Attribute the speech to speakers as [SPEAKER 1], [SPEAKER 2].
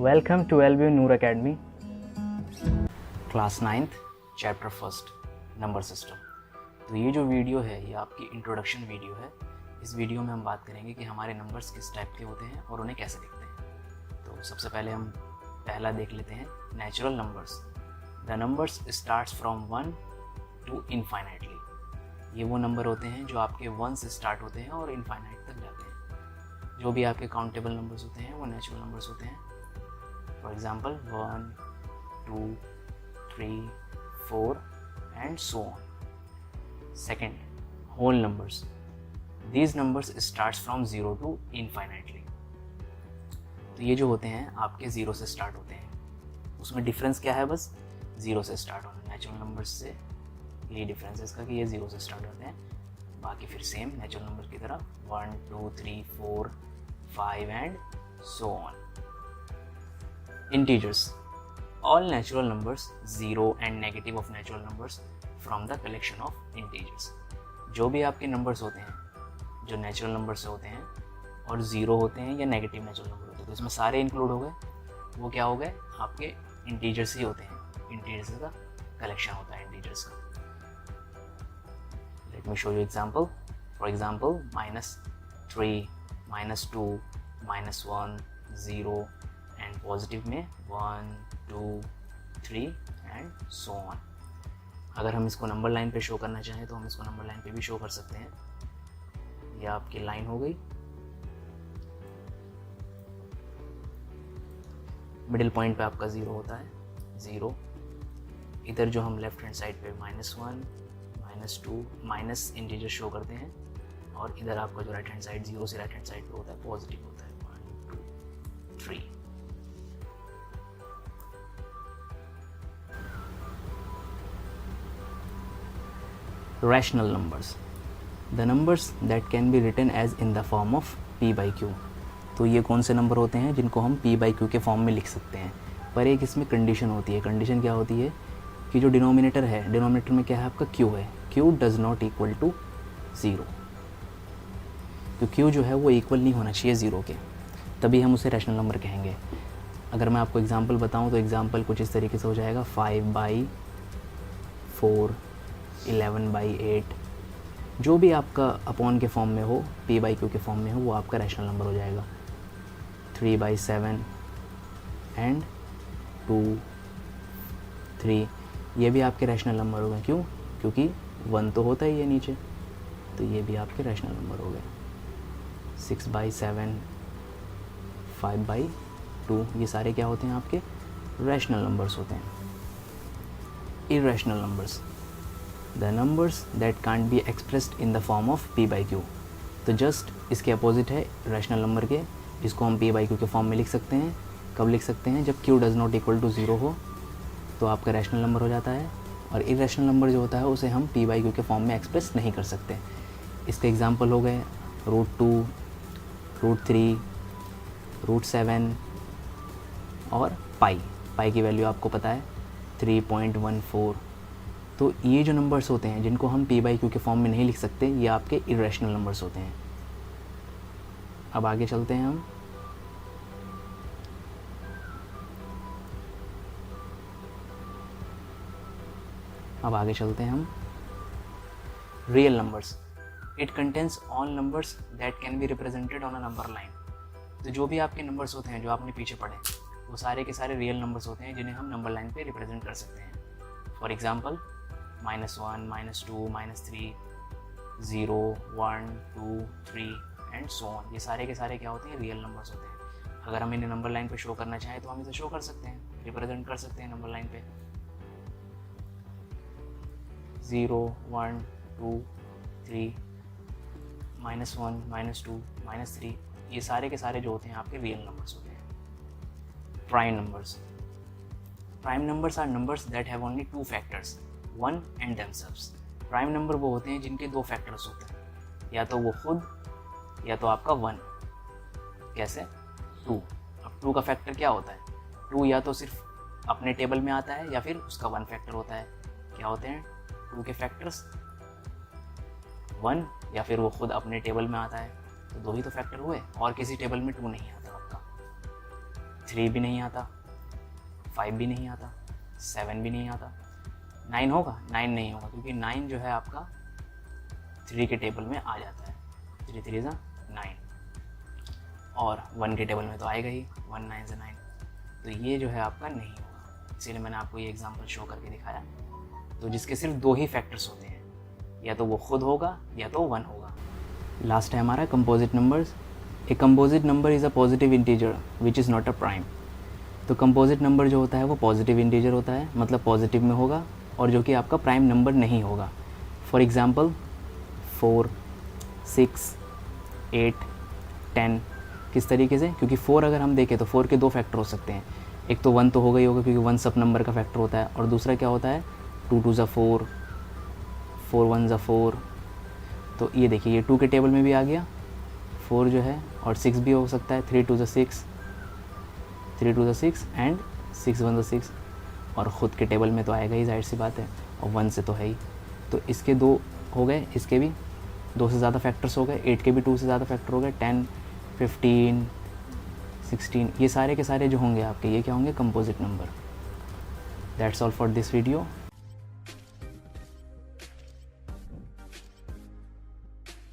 [SPEAKER 1] Welcome to LBU Noor Academy. Class 9th chapter first number system. तो ये जो video है ये आपकी इंट्रोडक्शन वीडियो है। इस वीडियो में हम बात करेंगे कि हमारे नंबर्स किस टाइप के होते हैं और उन्हें कैसे लिखते हैं। तो सबसे पहले हम पहला देख लेते हैं natural numbers. The numbers starts from 1 to infinitely. ये वो नंबर होते हैं जो आपके 1 से स्टार्ट होते हैं और इनफाइनाइट तक जाते हैं। जो भी आपके काउंटेबल नंबर्स होते हैं वो नेचुरल नंबर्स होते हैं। For example 1, 2, 3, 4 and so on. Second, whole numbers. These numbers starts from 0 to infinitely. तो ये जो होते हैं आपके 0 से स्टार्ट होते हैं। उसमें डिफरेंस क्या है? बस 0 से स्टार्ट होना। नेचुरल नंबर्स से ये डिफरेंस है इसका कि ये 0 से स्टार्ट होते हैं, बाकी फिर सेम नेचुरल नंबर की तरह 1, 2, 3, 4, 5 and so on. Integers. All natural numbers, zero and negative of natural numbers from the collection of integers. जो भी आपके नंबर्स होते हैं जो नेचुरल नंबर से होते हैं और ज़ीरो होते हैं या नेगेटिव नेचुरल नंबर होते हैं, तो इसमें सारे इंक्लूड हो गए। वो क्या हो गए? आपके इंटीजर्स ही होते हैं। इंटीजर्स का कलेक्शन होता है इंटीजर्स का। Let me show you example. For example -3, -2, -1, 0 and positive में 1, 2, 3 एंड सो ऑन। अगर हम इसको नंबर लाइन पे शो करना चाहें तो हम इसको नंबर लाइन पे भी शो कर सकते हैं। ये आपकी लाइन हो गई। मिडिल पॉइंट पे आपका 0 होता है, 0। इधर जो हम लेफ्ट हैंड साइड पे -1, -2 माइनस इंटीजर शो करते हैं, और इधर आपका जो राइट हैंड साइड 0 से राइट हैंड साइड पे होता है पॉजिटिव होता है 1, 2, 3। Rational numbers. The numbers that can be written as in the form of p by q. तो ये कौन से नंबर होते हैं जिनको हम p by q के फॉर्म में लिख सकते हैं? पर एक इसमें कंडीशन होती है। कंडीशन क्या होती है कि जो डिनोमिनेटर है, डिनोमिनेटर में क्या है? आपका q है। q does not equal to 0। तो q जो है वो इक्वल नहीं होना चाहिए 0 के, तभी हम उसे रैशनल नंबर कहेंगे। अगर मैं आपको एग्जाम्पल बताऊँ तो एग्जाम्पल कुछ इस तरीके से हो जाएगा 5/4, 11/8। जो भी आपका अपॉन के फॉर्म में हो, p बाई क्यू के फॉर्म में हो, वो आपका रैशनल नंबर हो जाएगा। 3/7 एंड 2, 3, ये भी आपके रैशनल नंबर हो गए। क्यों? क्योंकि 1 तो होता ही है नीचे, तो ये भी आपके रैशनल नंबर हो गए। 6/7, 5/2, ये सारे क्या होते हैं? आपके रैशनल नंबर्स होते हैं। Irrational numbers. The numbers that can't be expressed in the form of p by q. तो जस्ट इसके अपोजिट है रैशनल नंबर के, जिसको हम p by q के फॉर्म में लिख सकते हैं। कब लिख सकते हैं? जब q does not equal to 0 हो, तो आपका रैशनल नंबर हो जाता है। और इरैशनल नंबर जो होता है उसे हम p by q के फॉर्म में एक्सप्रेस नहीं कर सकते। इसके एग्जांपल हो गए √2, √3, √7 और पाई की वैल्यू आपको पता है 3.14। तो ये जो नंबर्स होते हैं जिनको हम p बाई क्यू के फॉर्म में नहीं लिख सकते, ये आपके इरैशनल नंबर्स होते हैं। अब आगे चलते हैं हम। Real numbers. It contains all numbers that can be represented on a number line. तो जो भी आपके नंबर्स होते हैं जो आपने पीछे पढ़े, वो सारे के सारे रियल नंबर्स होते हैं जिन्हें हम नंबर लाइन पे रिप्रेजेंट कर सकते हैं। For example -1, -2, -3, 0, 1, 2, 3 and so on. ये सारे के सारे क्या होते हैं? रियल नंबर्स होते हैं। अगर हम इन्हें नंबर लाइन पे शो करना चाहें तो हम इसे शो कर सकते हैं, रिप्रेजेंट कर सकते हैं नंबर लाइन पे। 0, 1, 2, 3, -1, -2, -3, ये सारे के सारे जो होते हैं आपके रियल नंबर्स होते हैं। Prime numbers. Prime numbers are numbers that have only 2 factors, 1 and themselves. Prime number वो होते हैं जिनके 2 फैक्टर्स होते हैं, या तो वो खुद या तो आपका 1। कैसे? 2। अब 2 का फैक्टर क्या होता है? 2 या तो सिर्फ अपने टेबल में आता है या फिर उसका 1 फैक्टर होता है। क्या होते हैं 2 के फैक्टर्स? 1 या फिर वो खुद अपने टेबल में आता है। तो 2 ही तो फैक्टर हुए, और किसी टेबल में 2 नहीं आता आपका। 3 भी नहीं आता, 5 भी नहीं आता, 7 भी नहीं आता। 9 होगा? 9 नहीं होगा, क्योंकि 9 जो है आपका 3 के टेबल में आ जाता है। 3 3 ज़ा 9, और 1 के टेबल में तो आएगा ही, 1 9 से 9। तो ये जो है आपका नहीं होगा, इसीलिए मैंने आपको ये एग्जांपल शो करके दिखाया। तो जिसके सिर्फ 2 ही फैक्टर्स होते हैं, या तो वो खुद होगा या तो 1 होगा। लास्ट है हमारा composite numbers. A composite number is a positive integer which is not a prime. तो कंपोजिट नंबर जो होता है वो पॉजिटिव इंटीजर होता है, मतलब पॉजिटिव में होगा, और जो कि आपका प्राइम नंबर नहीं होगा। For example 4, 6, 8, 10। किस तरीके से? क्योंकि 4 अगर हम देखें तो 4 के 2 फैक्टर हो सकते हैं। एक तो 1 तो होगा ही होगा, क्योंकि 1 सब नंबर का फैक्टर होता है, और दूसरा क्या होता है 2 2 ज़ा 4, 4 1 ज़ा 4। तो ये देखिए ये 2 के टेबल में भी आ गया 4 जो है, और 6 भी हो सकता है, 3 2 ज़ा 6, 3 2 ज़ा 6 एंड 6 1 ज़ा 6। और ख़ुद के टेबल में तो आएगा ही, जाहिर सी बात है, और 1 से तो है ही। तो इसके 2 हो गए, इसके भी 2 से ज़्यादा फैक्टर्स हो गए, 8 के भी 2 से ज़्यादा फैक्टर हो गए, 10 15 16। ये सारे के सारे जो होंगे आपके, ये क्या होंगे? Composite number. That's all for this video.